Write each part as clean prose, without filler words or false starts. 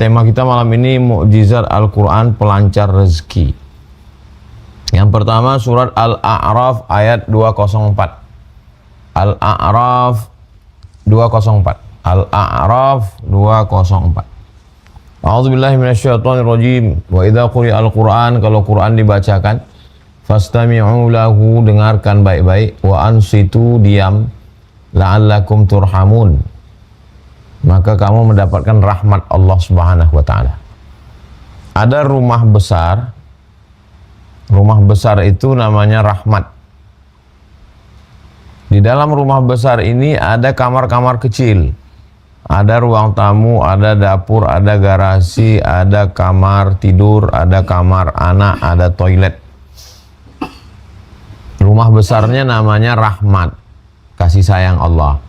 tema kita malam ini mukjizat Al-Quran pelancar rezeki. Yang pertama surat Al-A'raf ayat 204. Al-A'raf 204. Al-A'raf 204. A'udzubillahi minasyaitonirrajim. Wa idza quri'al Qur'an, kalau Quran dibacakan, fastami'u lahu, dengarkan baik-baik, wa ansitu, diam, la'allakum turhamun, maka kamu mendapatkan rahmat Allah Subhanahu wa taala. Ada rumah besar. Rumah besar itu namanya rahmat. Di dalam rumah besar ini ada kamar-kamar kecil. Ada ruang tamu, ada dapur, ada garasi, ada kamar tidur, ada kamar anak, ada toilet. Rumah besarnya namanya rahmat, kasih sayang Allah.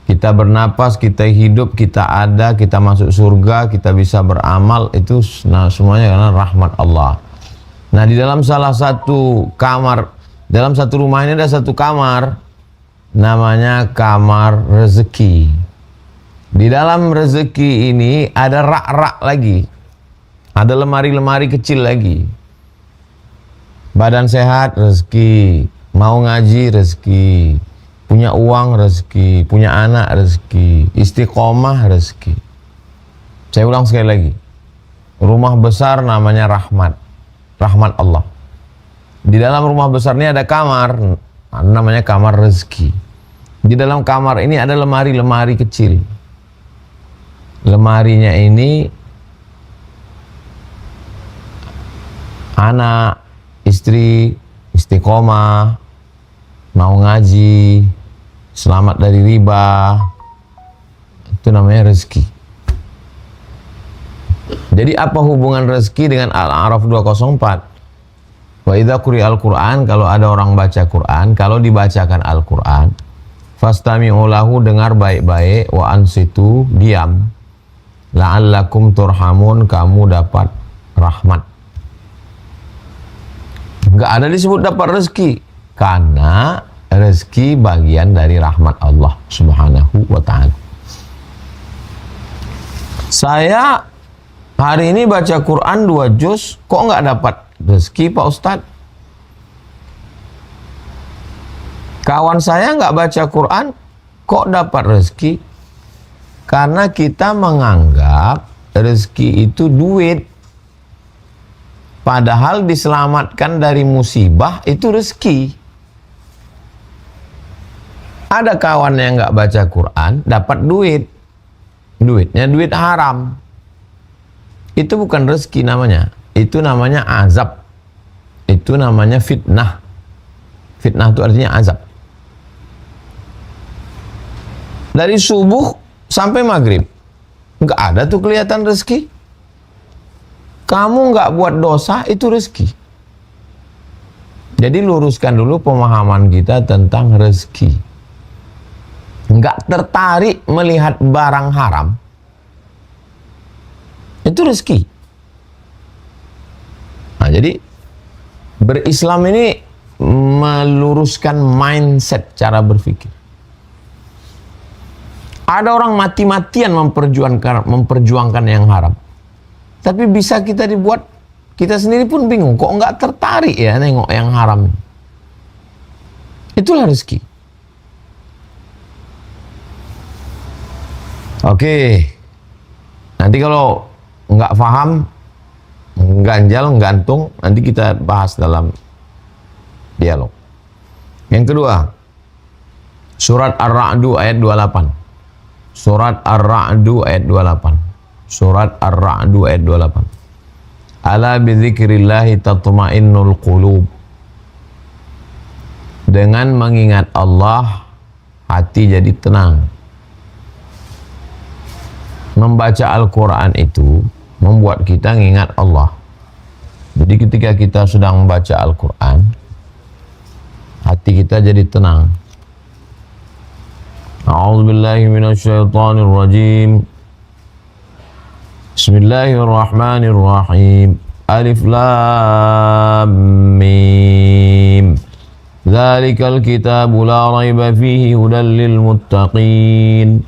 Kita bernapas, kita hidup, kita ada, kita masuk surga, kita bisa beramal, itu semuanya karena rahmat Allah. Nah, di dalam salah satu kamar, dalam satu rumah ini ada satu kamar, namanya kamar rezeki. Di dalam rezeki ini ada rak-rak lagi, ada lemari-lemari kecil lagi. Badan sehat, rezeki. Mau ngaji, rezeki. Punya uang, rezeki. Punya anak, rezeki. Istiqomah, rezeki. Saya ulang sekali lagi. Rumah besar namanya rahmat. Rahmat Allah. Di dalam rumah besar ini ada kamar, namanya kamar rezeki. Di dalam kamar ini ada lemari-lemari kecil. Lemarinya ini anak, istri, istiqomah, mau ngaji, selamat dari riba, itu namanya rezeki. Jadi apa hubungan rezeki dengan Al-A'raf 204? Wa idza quri'al Qur'an, kalau ada orang baca Quran, kalau dibacakan Al-Quran, fastami'u lahu, dengar baik-baik, wa ansitu, diam, la'allakum turhamun, kamu dapat rahmat. Enggak ada disebut dapat rezeki, karena rezeki bagian dari rahmat Allah Subhanahu wa ta'ala. Saya hari ini baca Quran 2 juz, kok enggak dapat rezeki Pak Ustadz? Kawan saya enggak baca Quran, kok dapat rezeki? Karena kita menganggap rezeki itu duit. Padahal diselamatkan dari musibah itu rezeki. Ada kawan yang nggak baca Quran, dapat duit. Duitnya duit haram. Itu bukan rezeki namanya. Itu namanya azab. Itu namanya fitnah. Fitnah itu artinya azab. Dari subuh sampai maghrib, nggak ada tuh kelihatan rezeki. Kamu nggak buat dosa, itu rezeki. Jadi luruskan dulu pemahaman kita tentang rezeki. Nggak tertarik melihat barang haram, itu rezeki. Nah, jadi berislam ini meluruskan mindset cara berpikir. Ada orang mati-matian memperjuangkan yang haram. Tapi bisa kita dibuat, kita sendiri pun bingung, kok nggak tertarik ya nengok yang haram. Itulah rezeki. Oke. Nanti kalau nggak paham, ganjal, gantung, nanti kita bahas dalam dialog. Yang kedua, surat Ar-Ra'du ayat 28. Surat Ar-Ra'du ayat 28. Surat Ar-Ra'du ayat 28. Ala bidzikrillahi tatma'innul qulub. Dengan mengingat Allah, hati jadi tenang. Membaca Al-Quran itu membuat kita mengingat Allah. Jadi ketika kita sedang membaca Al-Quran, hati kita jadi tenang. A'udzubillahi minasyaitonirrajim. Bismillahirrahmanirrahim. Alif lam mim. Dzalikal kitabu la raiba fihi hudal lil muttaqin.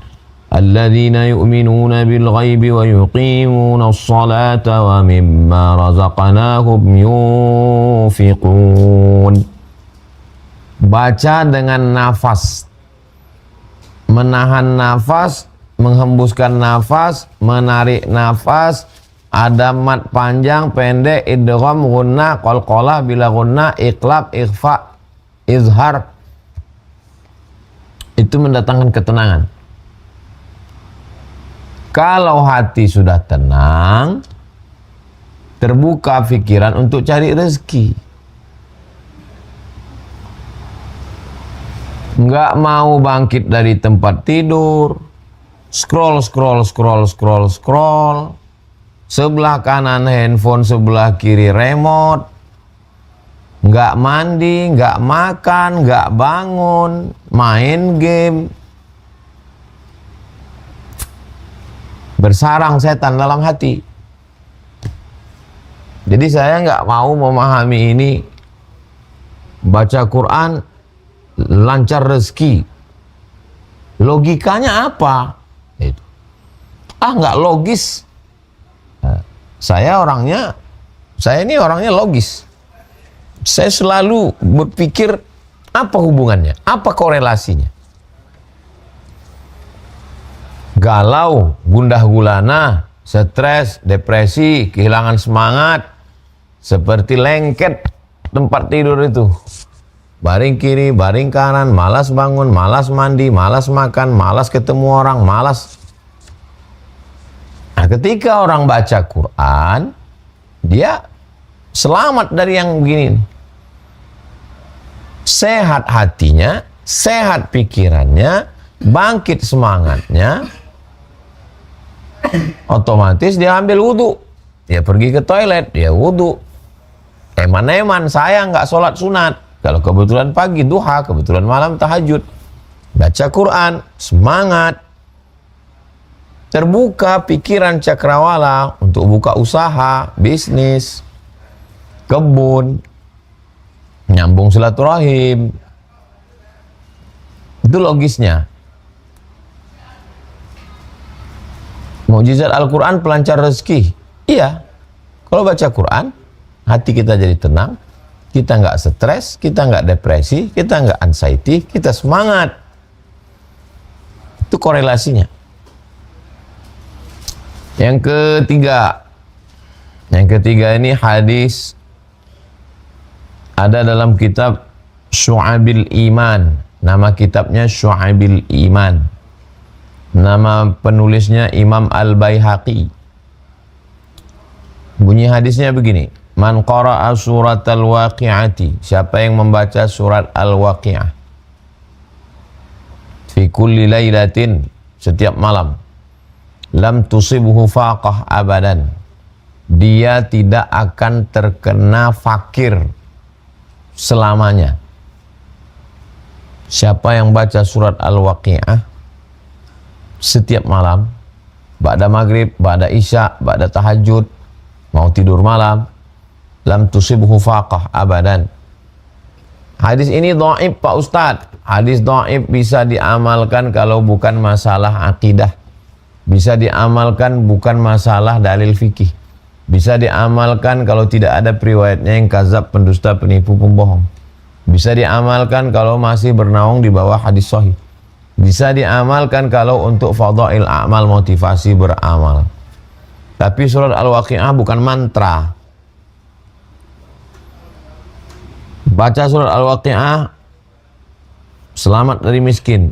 alladzina yu'minuna bil ghaibi wa yuqimuna as-salata wa mimma razaqnahum yunfiqun. Baca dengan nafas, menahan nafas, menghembuskan nafas, menarik nafas, ada mat panjang, pendek, idgham, gunnah, qalqalah, bila gunnah, iqlab, ikhfa, izhar. Itu mendatangkan ketenangan. Kalau hati sudah tenang, terbuka pikiran untuk cari rezeki. Nggak mau bangkit dari tempat tidur, scroll, sebelah kanan handphone, sebelah kiri remote, nggak mandi, nggak makan, nggak bangun, main game. Bersarang setan dalam hati. Jadi saya nggak mau memahami ini. Baca Quran, lancar rezeki. Logikanya apa? Itu. Nggak logis. Saya ini orangnya logis. Saya selalu berpikir apa hubungannya, apa korelasinya. Galau, gundah gulana, stres, depresi, kehilangan semangat, seperti lengket tempat tidur itu. Baring kiri, baring kanan, malas bangun, malas mandi, malas makan, malas ketemu orang, malas. Nah, ketika orang baca Quran, dia selamat dari yang begini. Sehat hatinya, sehat pikirannya, bangkit semangatnya, otomatis dia ambil wudhu. Dia pergi ke toilet, dia wudhu. Eman-eman, saya nggak sholat sunat. Kalau kebetulan pagi duha, kebetulan malam tahajud. Baca Quran, semangat. Terbuka pikiran cakrawala untuk buka usaha, bisnis, kebun, nyambung silaturahim. Itu logisnya. Mukjizat Al-Quran pelancar rezeki. Iya. Kalau baca Quran, hati kita jadi tenang, kita nggak stres, kita nggak depresi, kita nggak anxiety, kita semangat. Itu korelasinya. Yang ketiga ini hadis ada dalam kitab Syu'abil Iman. Nama kitabnya Syu'abil Iman. Nama penulisnya Imam Al-Baihaqi. Bunyi hadisnya begini. Man qara'a surat al-waqi'ati. Siapa yang membaca surat al-waqi'ah. Fi kulli laylatin. Setiap malam. Lam tusibhu faqah abadan. Dia tidak akan terkena fakir selamanya. Siapa yang baca surat al-waqi'ah setiap malam, ba'da maghrib, ba'da isya, ba'da tahajud, mau tidur malam, lam tusibhu faqah abadan. Hadis ini dhaif Pak Ustadz. Hadis dhaif bisa diamalkan kalau bukan masalah akidah. Bisa diamalkan bukan masalah dalil fikih. Bisa diamalkan kalau tidak ada periwayatnya yang kazab, pendusta, penipu, pembohong. Bisa diamalkan kalau masih bernaung di bawah hadis sahih. Bisa diamalkan kalau untuk fadhail a'mal, motivasi beramal. Tapi surat Al-Waqi'ah bukan mantra. Baca surat Al-Waqi'ah, selamat dari miskin.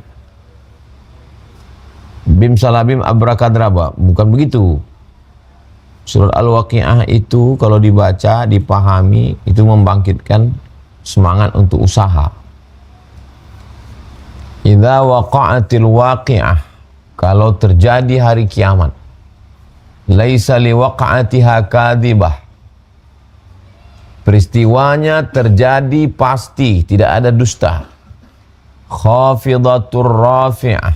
Bim salabim abrakadraba. Bukan begitu. Surat Al-Waqi'ah itu kalau dibaca, dipahami, itu membangkitkan semangat untuk usaha. Idza waqa'atil waqi'ah. Kalau terjadi hari kiamat. Laisa liwaqa'atiha kadhibah. Peristiwanya terjadi pasti, tidak ada dusta. Khafidatur rafi'ah.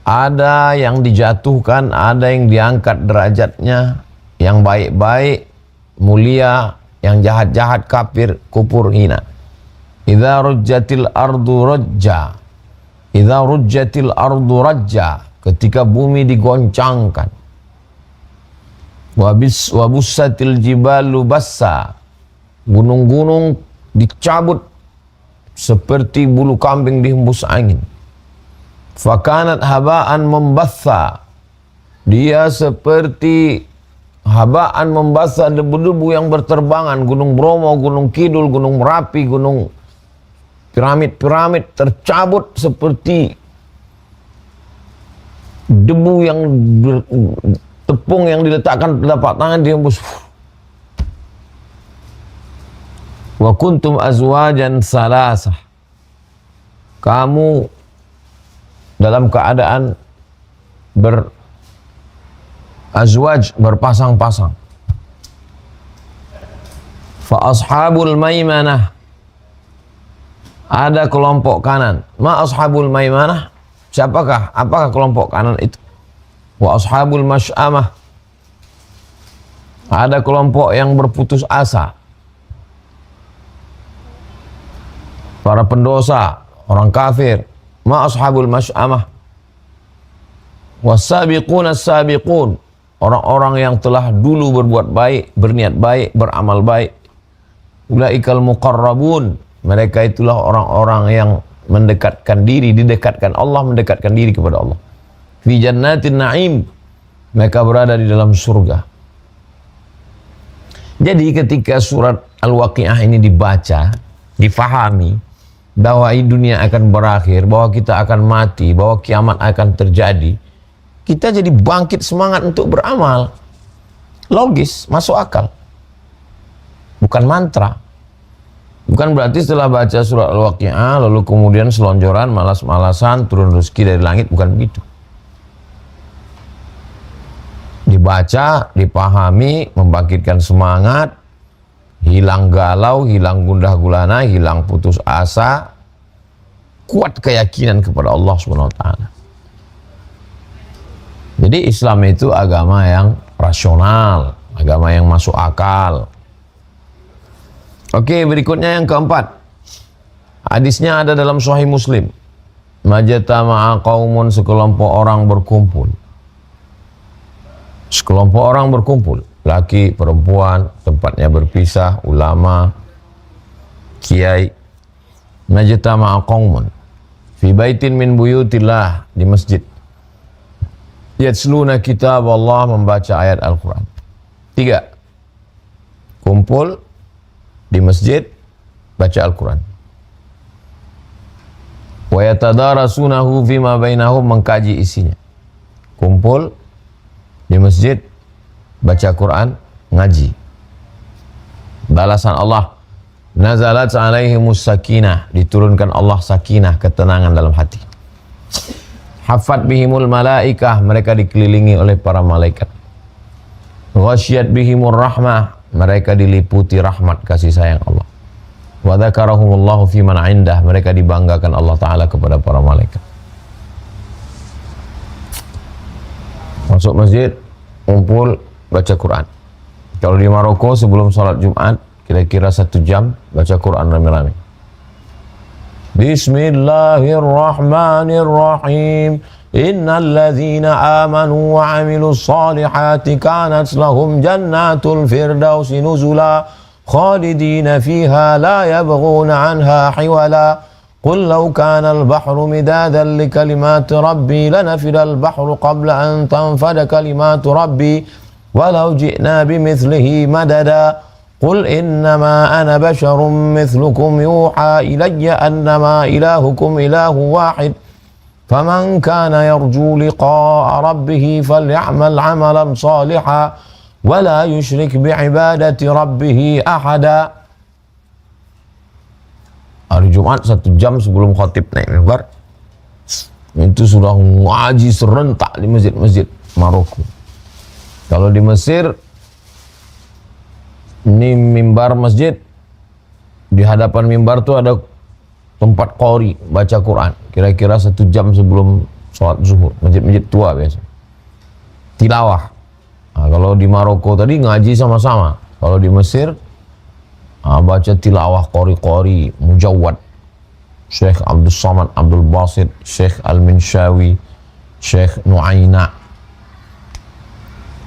Ada yang dijatuhkan, ada yang diangkat derajatnya, yang baik-baik, mulia, yang jahat-jahat, kafir, kufur, hina. Idza rujjatil ardu rajja. Idza rujjatil ardu rajja, ketika bumi digoncangkan. Wa bussatil jibalu bassa, gunung-gunung dicabut seperti bulu kambing dihembus angin. Fakanat habaan membatha, dia seperti habaan membatha, debu-debu yang berterbangan. Gunung Bromo, Gunung Kidul, Gunung Merapi, Gunung piramid-piramid tercabut seperti debu yang tepung yang diletakkan telapak tangan dihembus. Wa kuntum azwajan salasah, kamu dalam keadaan azwaj, berpasang-pasang. Fa ashabul maimanah, ada kelompok kanan. Ma ashabul maimanah, apakah kelompok kanan itu? Wa ashabul masy'amah, ada kelompok yang berputus asa, para pendosa, orang kafir. Ma ashabul masy'amah. Was-sabiqun as-sabiqun, orang-orang yang telah dulu berbuat baik, berniat baik, beramal baik. Ulaikal muqarrabun, mereka itulah orang-orang yang mendekatkan diri, didekatkan Allah, mendekatkan diri kepada Allah. Fi jannatin na'im, mereka berada di dalam surga. Jadi ketika surat Al-Waqi'ah ini dibaca, difahami bahwa dunia akan berakhir, bahwa kita akan mati, bahwa kiamat akan terjadi, kita jadi bangkit semangat untuk beramal. Logis, masuk akal. Bukan mantra. Bukan berarti setelah baca surat Al-Waqi'ah lalu kemudian selonjoran, malas-malasan, turun rezeki dari langit, bukan begitu. Dibaca, dipahami, membangkitkan semangat, hilang galau, hilang gundah gulana, hilang putus asa, kuat keyakinan kepada Allah Subhanahu wa taala. Jadi Islam itu agama yang rasional, agama yang masuk akal. Oke, berikutnya yang keempat. Hadisnya ada dalam Sahih Muslim. Majtama'a qaumun, sekelompok orang berkumpul. Sekelompok orang berkumpul, laki, perempuan, tempatnya berpisah, ulama, kiai. Majtama'a qaumun fi baitin min buyutillah, di masjid. Yatsluna kitab Allah, membaca ayat Al-Quran. 3. Kumpul di masjid, baca Al-Quran. Wa yatadarasunahu fima bainahum, mengkaji isinya. Kumpul di masjid, baca Quran, ngaji. Balasan Allah, nazalat alaihimus sakinah, diturunkan Allah sakinah, ketenangan dalam hati. Hafat bihimul malaikah, mereka dikelilingi oleh para malaikat. Ghasyiyat bihimur rahmah, mereka diliputi rahmat kasih sayang Allah. Wa dzakarahumullahu fi man indah, mereka dibanggakan Allah taala kepada para malaikat. Masuk masjid, kumpul, baca Quran. Kalau di Maroko sebelum sholat Jumat kira-kira 1 jam baca Quran rame-rame. Bismillahirrahmanirrahim. Innal ladzina amanu wa 'amilus solihati kanat lahum jannatul firdausi nuzula khalidina fiha la yabghuna 'anha hiwala. Qul law kana al-bahru midadan li kalimati rabbi lanafida al-bahru qabla an tanfada kalimatu rabbi walau ji'na bimithlihi madada. Qul innama ana basharun mithlukum yuha ilayya annama ilahukum ilahu wahid. Faman kana yarju liqa'a rabbih faly'amal 'amalan salihan wa la yusyrik bi'ibadati rabbih ahada. Hari Jumat 1 jam sebelum khatib naik mimbar, itu sudah ngaji serentak di masjid-masjid Maroko. Kalau di Mesir, ini mimbar masjid, di hadapan mimbar tuh ada tempat qori, baca Quran, kira-kira 1 jam sebelum sholat zuhur. Masjid-masjid tua biasa. Tilawah. Nah, kalau di Maroko tadi ngaji sama-sama. Kalau di Mesir, baca tilawah qori-qori, mujawwad. Syekh Abdul Somad Abdul Basit, Syekh Al-Minshawi, Syekh Nu'aina.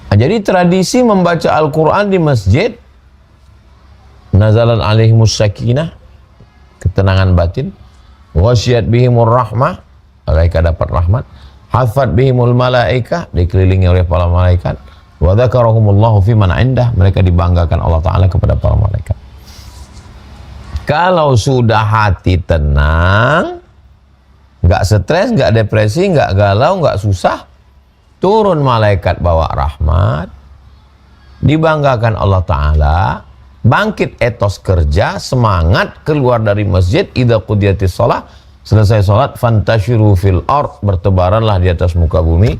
Nah, jadi tradisi membaca Al-Quran di masjid, nazalan alaihimus sakinah, ketenangan batin, wasyiyat bihimur rahmah, mereka dapat rahmat, hafat bihimul malaikah, dikelilingi oleh para malaikat, wa dzakarahumullahu fi man indah, mereka dibanggakan Allah Ta'ala kepada para malaikat. Kalau sudah hati tenang, nggak stres, nggak depresi, nggak galau, nggak susah, turun malaikat bawa rahmat, dibanggakan Allah Ta'ala, bangkit etos kerja, semangat, keluar dari masjid, idza qudiyatis shalah, selesai sholat, fantashiru fil ard, bertebaranlah di atas muka bumi,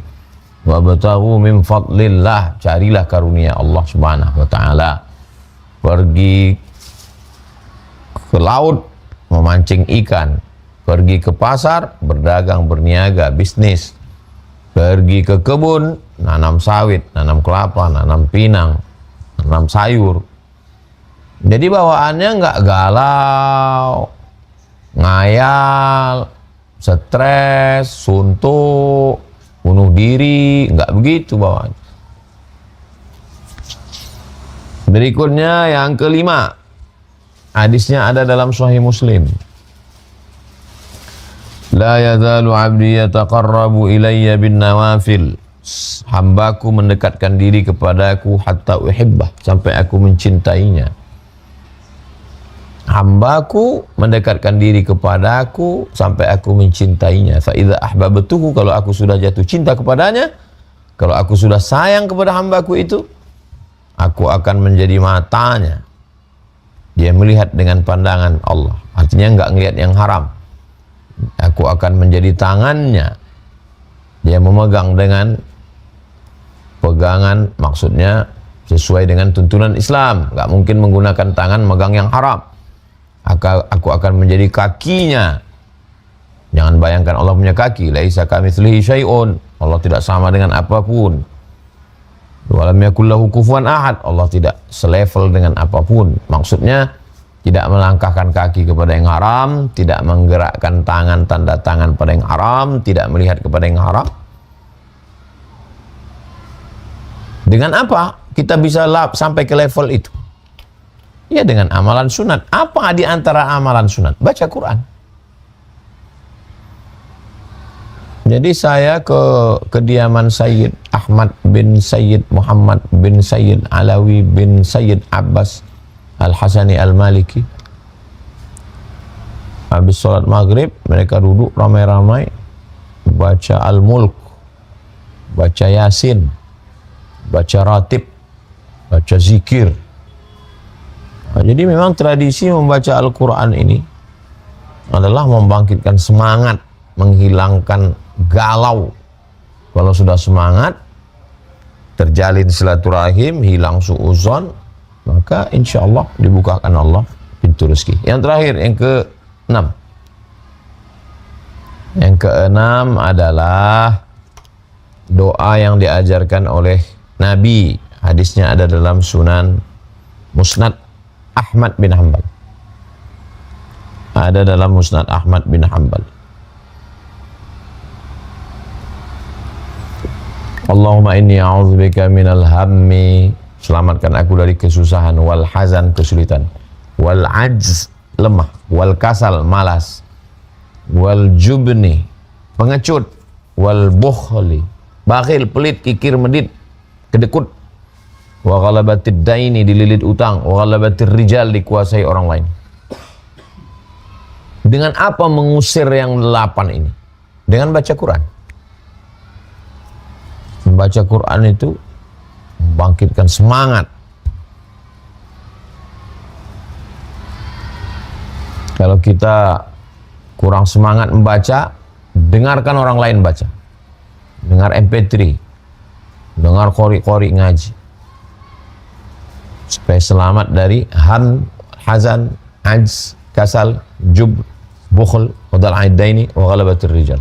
wabtaghu min fadlillah, carilah karunia Allah Subhanahu wa Ta'ala. Pergi ke laut memancing ikan, pergi ke pasar berdagang berniaga bisnis, pergi ke kebun nanam sawit, nanam kelapa, nanam pinang, nanam sayur. Jadi bawaannya nggak galau, ngayal, stres, suntuk, bunuh diri, nggak begitu bawaannya. Berikutnya yang kelima, hadisnya ada dalam Sahih Muslim. La yazalu 'abdi yataqarrabu ilayya bin nawafil. Hambaku mendekatkan diri kepadaku hatta uhibbah, sampai aku mencintainya. Hambaku mendekatkan diri kepadaku sampai aku mencintainya. Fa idza ahbabtuhu, kalau aku sudah jatuh cinta kepadanya, kalau aku sudah sayang kepada hambaku itu, aku akan menjadi matanya. Dia melihat dengan pandangan Allah, artinya nggak ngelihat yang haram. Aku akan menjadi tangannya, dia memegang dengan pegangan, maksudnya sesuai dengan tuntunan Islam, nggak mungkin menggunakan tangan megang yang haram. Aku akan menjadi kakinya. Jangan bayangkan Allah punya kaki, laisa kamitslihi syai'un, Allah tidak sama dengan apapun. Walam yakul lahu kufuwan ahad, Allah tidak selevel dengan apapun. Maksudnya tidak melangkahkan kaki kepada yang haram, tidak menggerakkan tangan tanda tangan pada yang haram, tidak melihat kepada yang haram. Dengan apa kita bisa sampai ke level itu? Ya dengan amalan sunat. Apa di antara amalan sunat? Baca Quran. Jadi saya ke kediaman Sayyid Ahmad bin Sayyid Muhammad bin Sayyid Alawi bin Sayyid Abbas Al-Hasani Al-Maliki. Habis sholat maghrib, mereka duduk ramai-ramai, baca Al-Mulk, baca Yasin, baca Ratib, baca zikir. Nah, jadi memang tradisi membaca Al-Quran ini adalah membangkitkan semangat, menghilangkan galau. Kalau sudah semangat, terjalin silaturahim, hilang suuzon, maka insya Allah dibukakan Allah pintu rezeki. Yang terakhir, yang ke-6. Yang ke-6 adalah doa yang diajarkan oleh Nabi. Hadisnya ada dalam Sunan Musnad Ahmad bin Hanbal. Ada dalam Musnad Ahmad bin Hanbal. Allahumma inni a'udzubika minal hammi, selamatkan aku dari kesusahan, wal hazan, kesulitan, wal ajz, lemah, wal kasal, malas, wal jubni, pengecut, wal bukhli, bakhil, pelit, kikir, medit, kedekut, wa ghalabatid daini, dililit utang, wa ghalabatir rijal, dikuasai orang lain. Dengan apa mengusir yang 8 ini? Dengan baca Quran. Membaca Quran itu membangkitkan semangat. Kalau kita kurang semangat membaca, dengarkan orang lain baca. Dengar MP3, dengar qori-qori ngaji, supaya selamat dari ham, hazan, ajz, kasal, jub, bukhl, wadal aidaini, wa ghalabatir rijal.